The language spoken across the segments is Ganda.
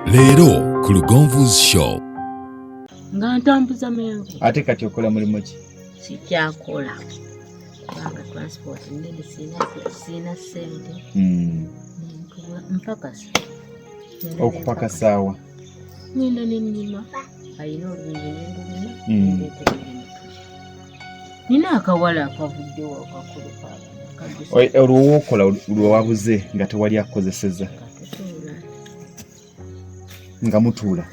Leero ku Lugonvu'S show. Nga ntambuza menvu. Ate kati okola mulimu ki? Sikyakola. Kubanga transport nene sina sente. Mpakasa. Okupaka saawa. Nina n'ennyima. Ayina olubiri n'endulina. Nina akawala akavuddewo akakulu. Olw'okola lwewabuze nga tewali akozeseza. Nga mutuula.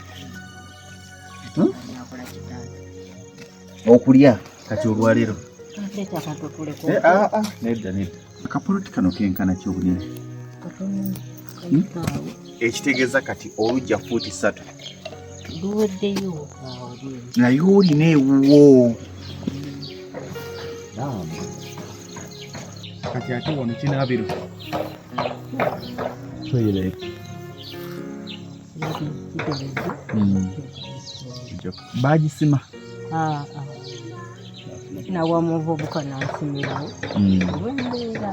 Okulya kati olwaleero. Nedda. Akapoloti kano kenkana ky'obunene. Ekitegeeza kati olujja fuuti 3. Luweddeyo. Naye olina ewuwo. Kati ate wano kinaabiro. Toilet. Bagisima. Nawa muvubuka n'asimirawo. Olw'embeera.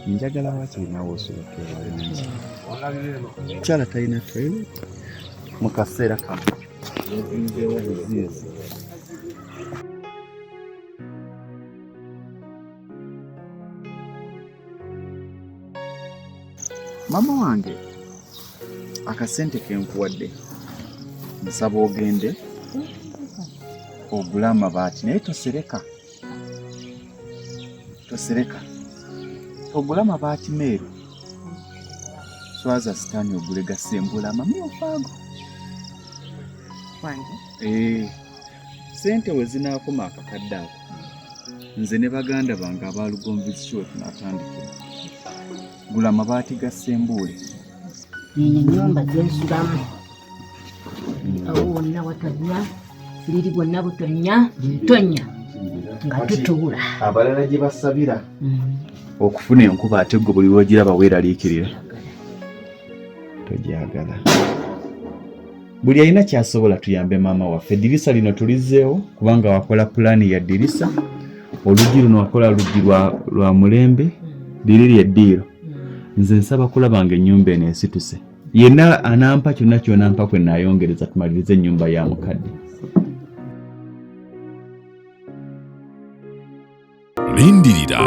Njagala wakirinawo osoboka ewalungi. Mukyala talina toilet mu kaseera kano. Nzeewo buziizi. Mama wange akasente kenkuwadde nsaba ogende ogule amabaati naye tosereka ogule amabaati meeru swaza sitaani ogule gasembula amamyufu ago sente we zinaakoma akakadde ako nze ne baganda bange aba Lugonvu'S show tunatandikira gula amabaati gasembule. Ennyumba zensulamu awo wonna watonnya siriri bwonna butonnya nga tutuula abalala gye basabira okufuna enkuba ate gwe buli lwogiraba weeraliikirira togyagala. Buli alina kyasobola tuyambe maama waffe. Eddirisa lino tulizzeewo kubanga wakola pulaani ya ddirisa. Oluggi luno wakola luggi lwa mulembe liri ly'eddiiro. Nze nsaba kulaba nga ennyumba eno esituse. Yenna anampa kyonna ky'onampa kwe naayongereza tumalirize ennyumba ya mukadde. Lindirira